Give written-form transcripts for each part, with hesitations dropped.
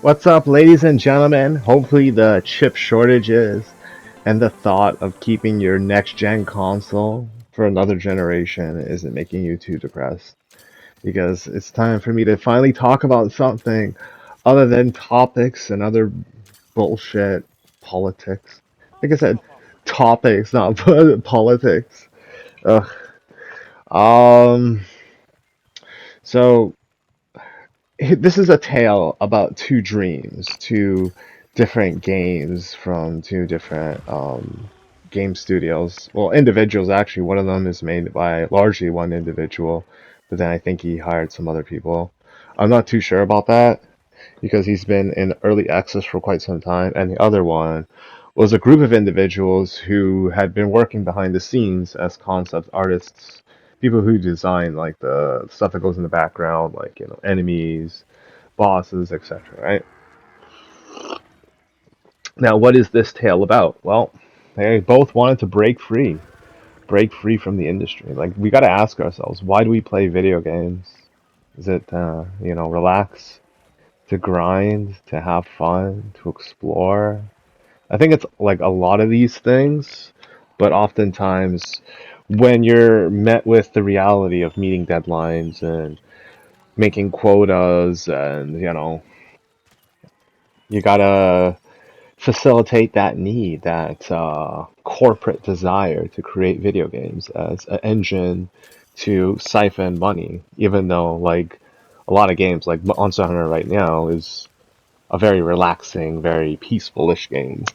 What's up, ladies and gentlemen? Hopefully, the chip shortages and the thought of keeping your next gen console for another generation isn't making you too depressed. Because it's time for me to finally talk about something other than topics and other bullshit politics. Like I said, topics, not politics. Ugh. Um, so this is a tale about two dreams, two different games from two different game studios. Well, individuals actually. One of them is made by largely one individual, but then I think he hired some other people. I'm not too sure about that because he's been in early access for quite some time, and the other one was a group of individuals who had been working behind the scenes as concept artists, people who design like the stuff that goes in the background, like enemies, bosses, etc. Right? Now, what is this tale about? Well, they both wanted to break free from the industry. Like we got to ask ourselves, why do we play video games? Is it relax, to grind, to have fun, to explore? I think it's like a lot of these things, but oftentimes when you're met with the reality of meeting deadlines and making quotas and you gotta facilitate that need, that corporate desire to create video games as an engine to siphon money, even though like a lot of games like Monster Hunter right now is a very relaxing, very peaceful-ish game.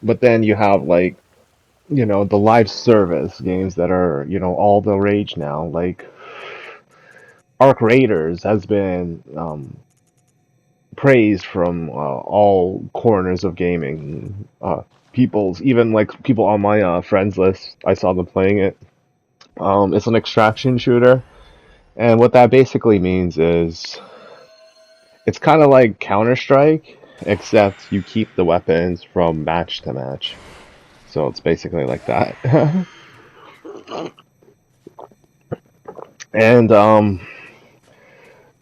But then you have like, the live service games that are, all the rage now. Like Arc Raiders has been praised from all corners of gaming. Even like people on my friends list, I saw them playing it. It's an extraction shooter, and what that basically means is it's kind of like Counter Strike, except you keep the weapons from match to match. So it's basically like that. And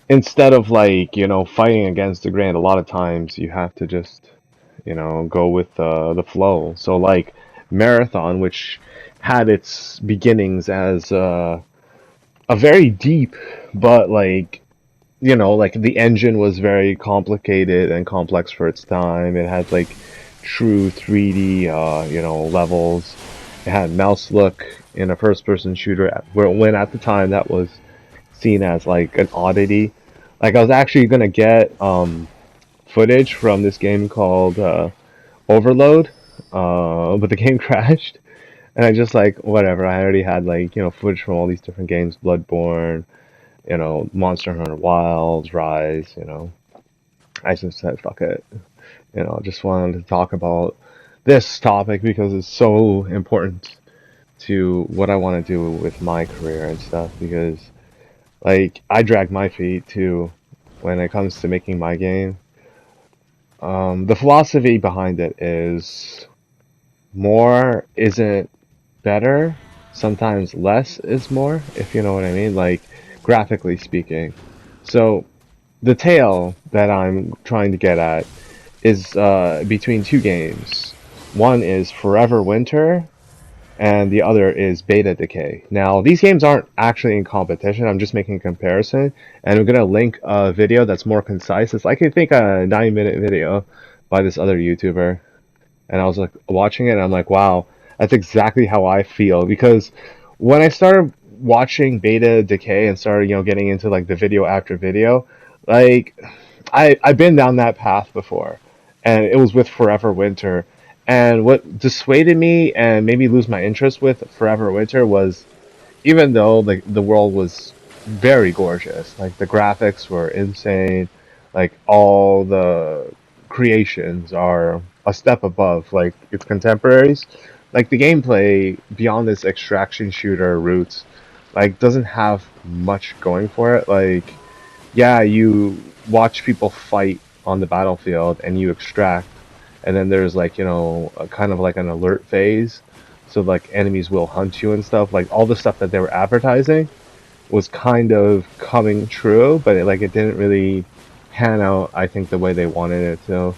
instead of like fighting against the grain, a lot of times you have to just go with the flow. So like Marathon, which had its beginnings as a very deep, but like like the engine was very complicated and complex for its time. It had like true 3D levels. It had mouse look in a first person shooter when at the time that was seen as like an oddity. Like I was actually gonna get footage from this game called Overload, but the game crashed, and I just like whatever. I already had like footage from all these different games, Bloodborne, Monster Hunter Wilds, Rise. I just said fuck it. Just wanted to talk about this topic because it's so important to what I want to do with my career and stuff. Because like I drag my feet too when it comes to making my game. The philosophy behind it is more isn't better. Sometimes less is more, if you know what I mean, like graphically speaking. So the tale that I'm trying to get at is between two games. One is Forever Winter, and the other is Beta Decay. Now, these games aren't actually in competition. I'm just making a comparison, and I'm gonna link a video that's more concise. It's like I think a 9-minute video by this other YouTuber, and I was like watching it, and I'm like, wow, that's exactly how I feel. Because when I started watching Beta Decay and started, getting into like the video after video, like I've been down that path before, and it was with Forever Winter. And what dissuaded me and made me lose my interest with Forever Winter was even though like the world was very gorgeous, like the graphics were insane, like all the creations are a step above like its contemporaries. Like the gameplay beyond this extraction shooter roots, like doesn't have much going for it. Like yeah, you watch people fight on the battlefield and you extract, and then there's like a kind of like an alert phase, so like enemies will hunt you and stuff, like all the stuff that they were advertising. was kind of coming true, but it didn't really pan out, I think, the way they wanted it to.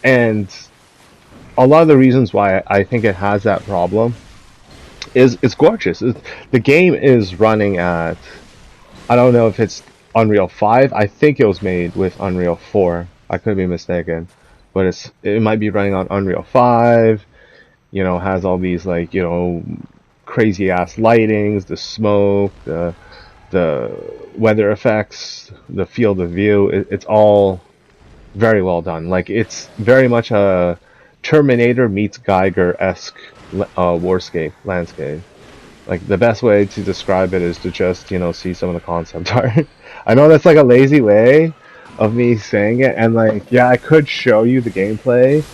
And a lot of the reasons why I think it has that problem is it's gorgeous. The game is running at, I don't know if it's Unreal 5. I think it was made with Unreal 4. I could be mistaken, but it might be running on Unreal 5. You know, has all these like, crazy ass lightings, the smoke, the weather effects, the field of view. It's all very well done. Like it's very much a Terminator meets Geiger-esque warscape landscape. Like the best way to describe it is to just, see some of the concept art. I know that's like a lazy way of me saying it, and like, yeah, I could show you the gameplay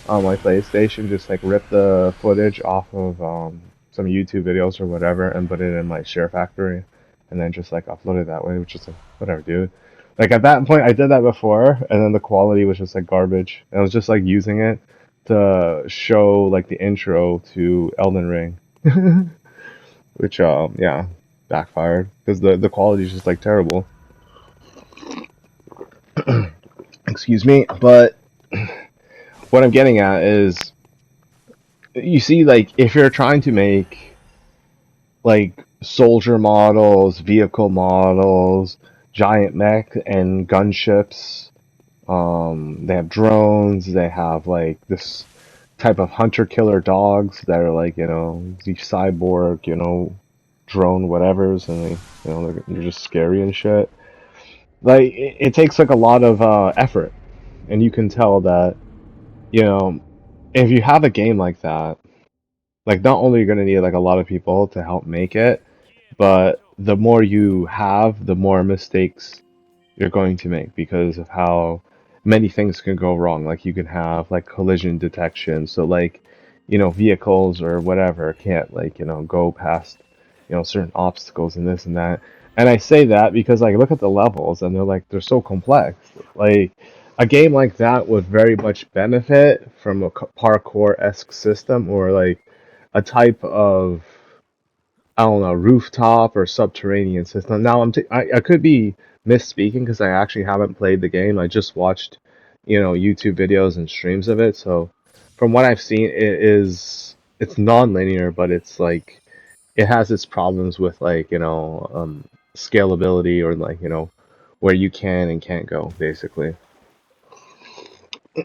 on my PlayStation, just like rip the footage off of some YouTube videos or whatever and put it in my Share Factory, and then just like upload it that way, which is like, whatever, dude. Like at that point, I did that before, and then the quality was just like garbage. And I was just like using it to show like the intro to Elden Ring. Which yeah, backfired because the quality is just like terrible. Excuse me, but what I'm getting at is you see, like, if you're trying to make like soldier models, vehicle models, giant mech and gunships, they have drones, they have like this type of hunter killer dogs that are like, these cyborg, drone whatevers, and they're just scary and shit. Like it takes like a lot of effort, and you can tell that, you know if you have a game like that, like not only you're gonna need like a lot of people to help make it, but the more you have, the more mistakes you're going to make because of how many things can go wrong. Like you can have like collision detection, so like, vehicles or whatever can't like, go past, certain obstacles and this and that. And I say that because like look at the levels and they're so complex. Like a game like that would very much benefit from a parkour-esque system or like a type of, I don't know, rooftop or subterranean system. Now I could be misspeaking because I actually haven't played the game. I just watched, YouTube videos and streams of it. So from what I've seen, it's non-linear, but it's like it has its problems with like, scalability or like, where you can and can't go basically.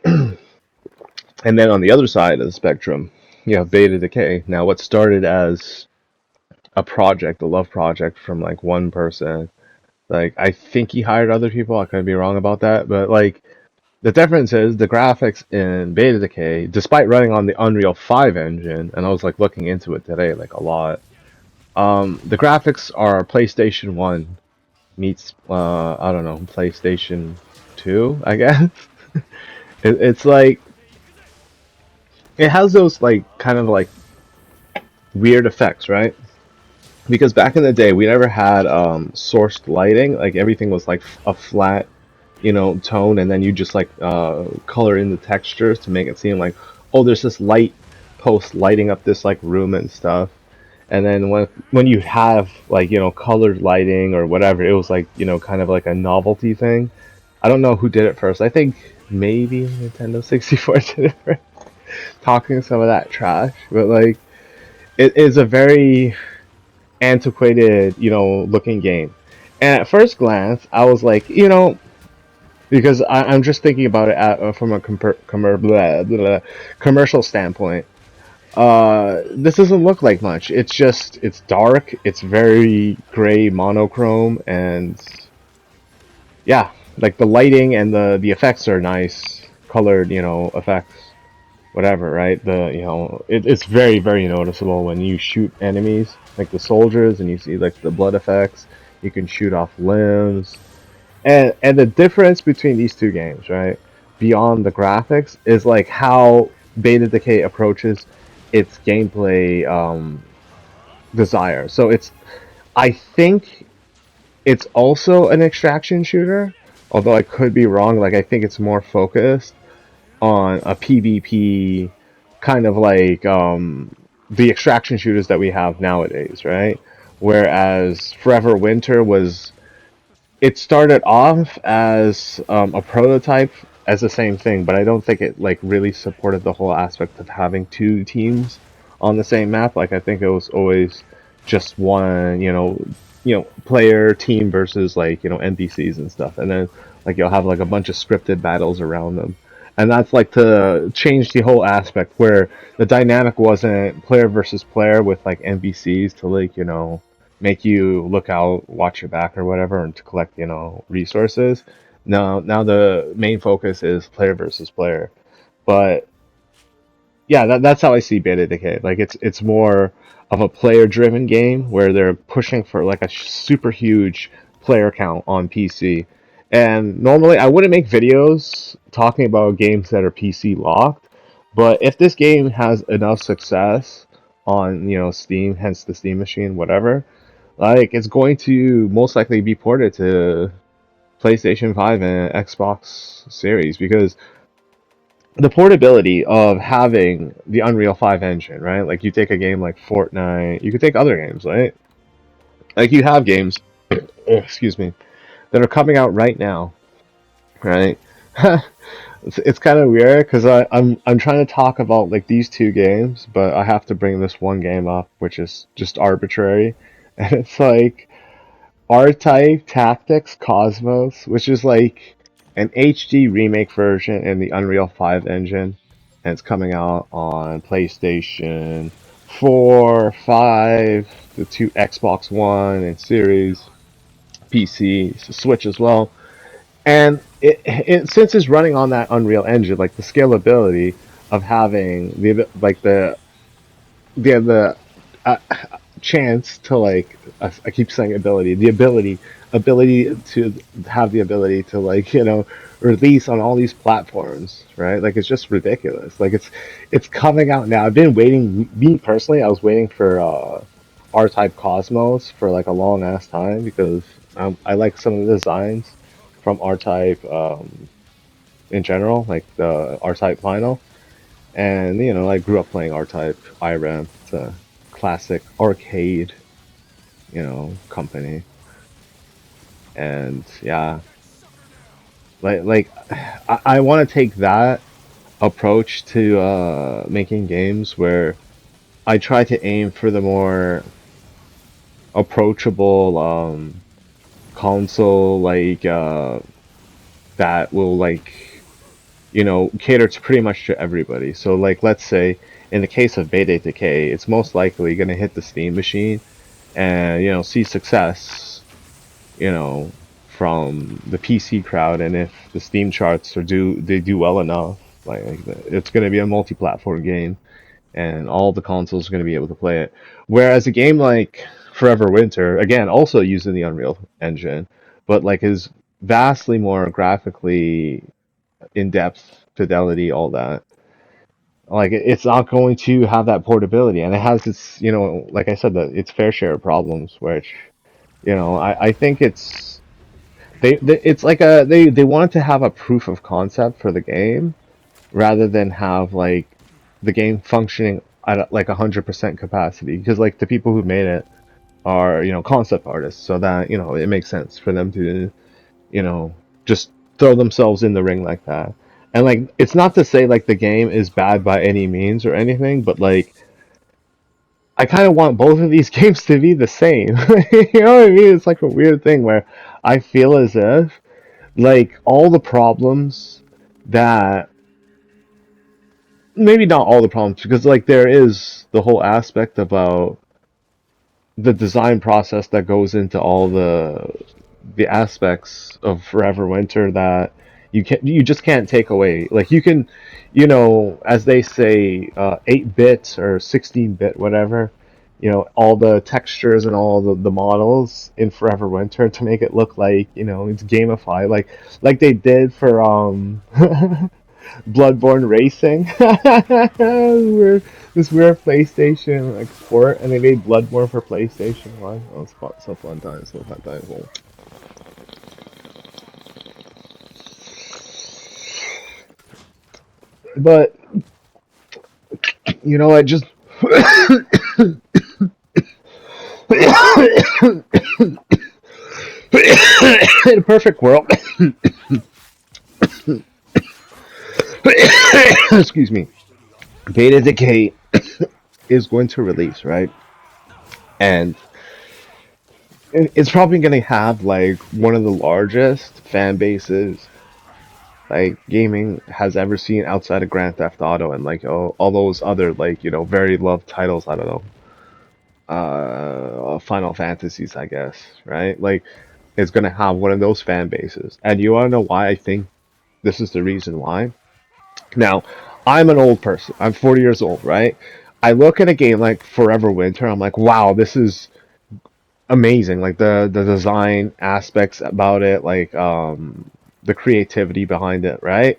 And then on the other side of the spectrum, you have Beta Decay. Now what started as a project, a love project from like one person. Like I think he hired other people. I could be wrong about that, but like the difference is the graphics in Beta Decay, despite running on the Unreal 5 engine, and I was like looking into it today like a lot. The graphics are PlayStation 1 meets I don't know, PlayStation 2, I guess. It's like it has those like kind of like weird effects, right? Because back in the day we never had sourced lighting. Like everything was like a flat, tone, and then you just like color in the textures to make it seem like, oh, there's this light post lighting up this like room and stuff. And then when you have like, colored lighting or whatever, it was like, kind of like a novelty thing. I don't know who did it first. I think maybe Nintendo 64 did it first, talking some of that trash. But like it is a very antiquated, looking game. And at first glance, I was like, because I'm just thinking about it from a commercial standpoint. This doesn't look like much. It's dark. It's very gray monochrome, and yeah, like the lighting and the effects are nice, colored, effects, whatever, right? It's very very noticeable when you shoot enemies, like the soldiers, and you see like the blood effects. You can shoot off limbs, and the difference between these two games, right, beyond the graphics, is like how Beta Decay approaches its gameplay desire. So I think it's also an extraction shooter, although I could be wrong. Like I think it's more focused on a PvP kind of like the extraction shooters that we have nowadays, right? whereas Forever Winter was, it started off as a prototype as the same thing, but I don't think it like really supported the whole aspect of having two teams on the same map. Like I think it was always just one, player team versus like NPCs and stuff, and then like you'll have like a bunch of scripted battles around them. And that's like to change the whole aspect where the dynamic wasn't player versus player with like NPCs to like, make you look out, watch your back or whatever, and to collect, resources. Now the main focus is player versus player. But yeah, that's how I see Beta Decay. Like it's more of a player-driven game where they're pushing for like a super huge player count on PC. And normally I wouldn't make videos talking about games that are PC locked, but if this game has enough success on, Steam, hence the Steam machine, whatever, like it's going to most likely be ported to PlayStation 5 and Xbox Series because the portability of having the Unreal 5 engine, right? Like you take a game like Fortnite, you could take other games, right? Like you have games, excuse me, that are coming out right now, right? It's kind of weird because I'm trying to talk about like these two games, but I have to bring this one game up, which is just arbitrary, and it's like R-Type Tactics Cosmos, which is like an HD remake version in the Unreal 5 engine, and it's coming out on PlayStation 4, 5, the two Xbox One and Series, PC, Switch as well. And since it's running on that Unreal engine, like the scalability of having the uh, chance to like I keep saying ability, the ability to have the ability to like release on all these platforms, right? Like it's just ridiculous. Like it's coming out now. I've been waiting. Me personally, I was waiting for R-Type Cosmos for like a long ass time because I like some of the designs from R-Type in general, like the R-Type Final. And I grew up playing R-Type IRAM. It's a classic arcade, company. And yeah, like I want to take that approach to making games where I try to aim for the more approachable console that will like cater to pretty much to everybody. So like let's say in the case of Beta Decay, it's most likely going to hit the Steam machine and see success, you know, from the PC crowd, and if the Steam charts they do well enough, like it's going to be a multi-platform game, and all the consoles are going to be able to play it. Whereas a game like Forever Winter, again, also using the Unreal Engine, but like is vastly more graphically in depth, fidelity, all that. Like it's not going to have that portability, and it has its, like I said, its fair share of problems, which I think it's like they wanted to have a proof of concept for the game rather than have like the game functioning at like 100% capacity because like the people who made it are concept artists, so that it makes sense for them to just throw themselves in the ring like that. And like it's not to say like the game is bad by any means or anything, but like I kind of want both of these games to be the same. You know what I mean? It's like a weird thing where I feel as if like all the problems that maybe not all the problems because like there is the whole aspect about the design process that goes into all the aspects of Forever Winter that you just can't take away. Like you can, as they say, 8-bit or 16-bit, whatever. All the textures and all the models in Forever Winter to make it look like it's gamified, like they did for Bloodborne Racing. This weird PlayStation like port, and they made Bloodborne for PlayStation 1. Oh, it's so fun times, so fun times. Well, but I just In a perfect world, excuse me, Beta Decay is going to release, right? And it's probably going to have like one of the largest fan bases like gaming has ever seen outside of Grand Theft Auto and like all those other like very loved titles. I don't know, Final Fantasies, I guess, right? Like it's gonna have one of those fan bases, and you wanna know why I think this is the reason why? Now, I'm an old person. I'm 40 years old, right? I look at a game like Forever Winter. I'm like, wow, this is amazing. Like the design aspects about it, like the creativity behind it, right?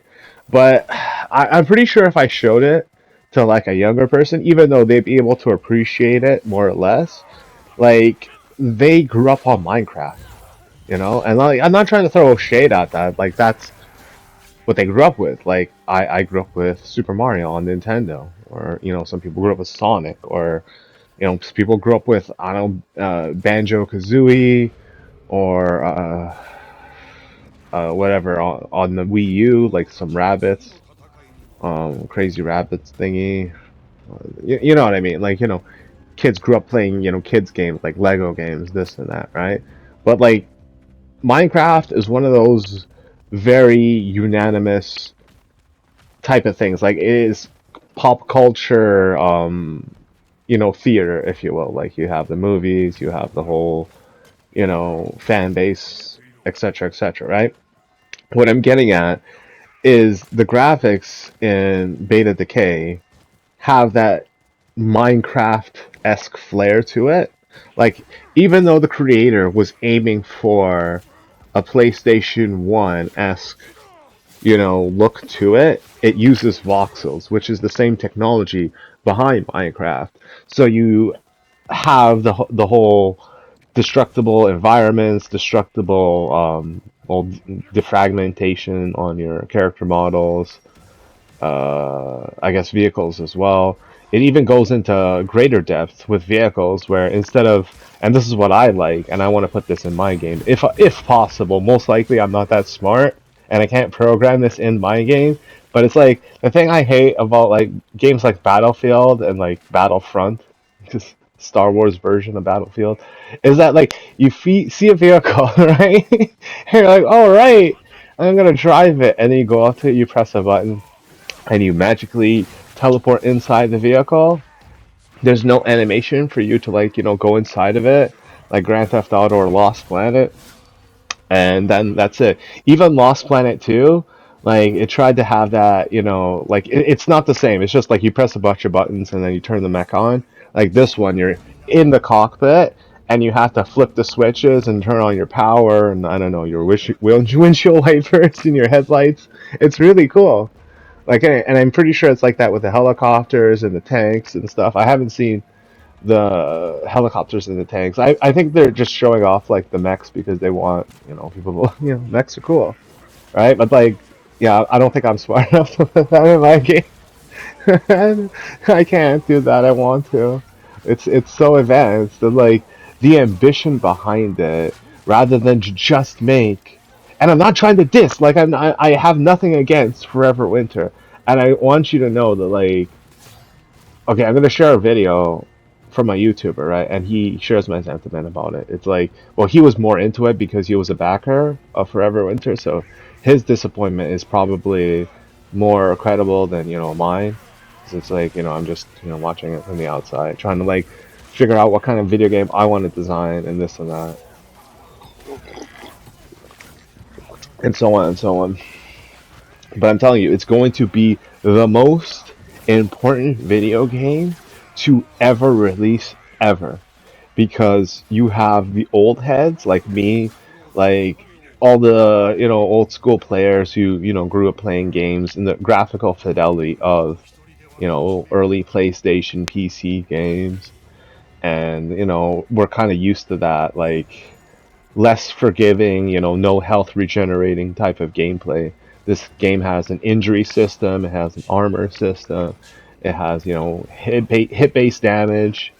But I'm pretty sure if I showed it to like a younger person, even though they'd be able to appreciate it more or less, like they grew up on Minecraft, and like I'm not trying to throw shade at that. Like that's what they grew up with. Like I grew up with Super Mario on Nintendo, or some people grew up with Sonic, or people grew up with I don't know Banjo Kazooie or whatever on the Wii U, like some rabbits, Crazy Rabbits thingy. You know what I mean? Like kids grew up playing kids games like Lego games, this and that, right? But like Minecraft is one of those very unanimous type of things. Like it is pop culture, theater, if you will. Like you have the movies, you have the whole, fan base, etc., etc., right? What I'm getting at is the graphics in Beta Decay have that Minecraft-esque flair to it. Like, even though the creator was aiming for a PlayStation 1-esque, look to it, it uses voxels, which is the same technology behind Minecraft. So you have the whole destructible environments, destructible well, defragmentation on your character models, I guess vehicles as well. It even goes into greater depth with vehicles where instead of, and this is what I like, and I want to put this in my game, if possible. Most likely I'm not that smart, and I can't program this in my game. But it's like the thing I hate about like games like Battlefield and like Battlefront, just Star Wars version of Battlefield, is that like you see a vehicle, right? And you're like, all right, I'm gonna drive it, and then you go up to it, you press a button, and you magically teleport inside the vehicle. There's no animation for you to like, go inside of it, like Grand Theft Auto or Lost Planet, and then that's it. Even Lost Planet 2, like it tried to have that, like it's not the same. It's just like you press a bunch of buttons and then you turn the mech on. Like this one, you're in the cockpit and you have to flip the switches and turn on your power and I don't know, your windshield wipers and your headlights. It's really cool. Like, and I'm pretty sure it's like that with the helicopters and the tanks and stuff. I haven't seen the helicopters and the tanks. I think they're just showing off like the mechs because they want, people to, mechs are cool, right? But like, yeah, I don't think I'm smart enough to put that in my game. I can't do that. I want to. It's so advanced. And like the ambition behind it, rather than just make. And I'm not trying to diss. Like I have nothing against Forever Winter, and I want you to know that like, okay, I'm gonna share a video from a YouTuber, right? And he shares my sentiment about it. It's like, well, he was more into it because he was a backer of Forever Winter, so his disappointment is probably more credible than mine. 'Cause it's like I'm just watching it from the outside, trying to like figure out what kind of video game I want to design and this and that, and so on and so on. But I'm telling you, it's going to be the most important video game to ever release ever. Because you have the old heads like me, like all the, old school players who, grew up playing games and the graphical fidelity of, early PlayStation PC games. And, we're kind of used to that, like less forgiving, no health regenerating type of gameplay. This game has an injury system, it has an armor system, it has, hit based damage,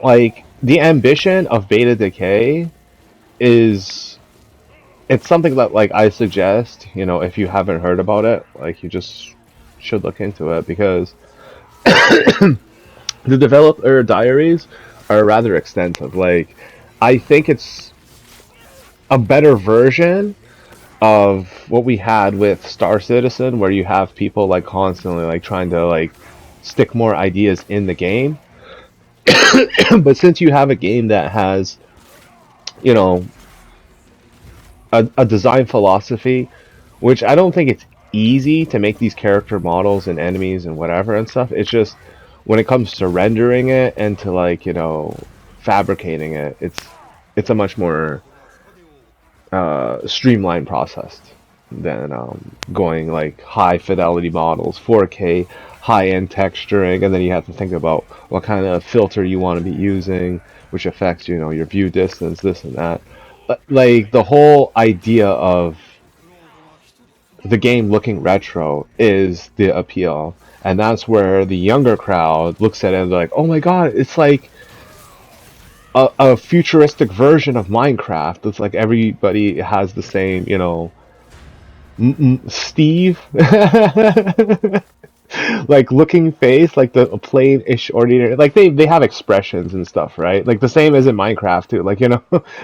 like the ambition of Beta Decay is it's something that like I suggest, if you haven't heard about it, like you just should look into it because the developer diaries are rather extensive. Like I think it's a better version of what we had with Star Citizen where you have people like constantly like trying to like stick more ideas in the game. But since you have a game that has, you know, a design philosophy, which I don't think it's easy to make these character models and enemies and whatever and stuff. It's just when it comes to rendering it and to like, fabricating it, it's a much more streamlined process than going like high fidelity models, 4K, high end texturing, and then you have to think about what kind of filter you want to be using, which affects your view distance, this and that. Like the whole idea of the game looking retro is the appeal, and that's where the younger crowd looks at it and they're like, "Oh my God, it's like a futuristic version of Minecraft." It's like everybody has the same, Steve, like looking face, like the plain-ish ordinary. Like they have expressions and stuff, right? Like the same as in Minecraft too. Like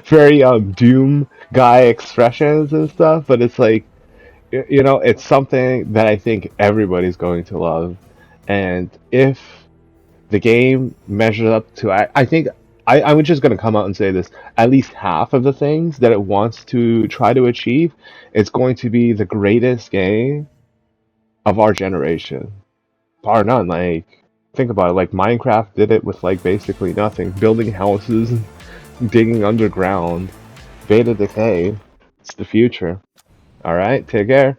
very Doom guy expressions and stuff. But it's like it's something that I think everybody's going to love. And if the game measures up to, I think I'm just going to come out and say this, at least half of the things that it wants to try to achieve, it's going to be the greatest game of our generation. Bar none. Like, think about it. Like, Minecraft did it with, like, basically nothing. Building houses, digging underground. Beta Decay. It's the future. Alright, take care.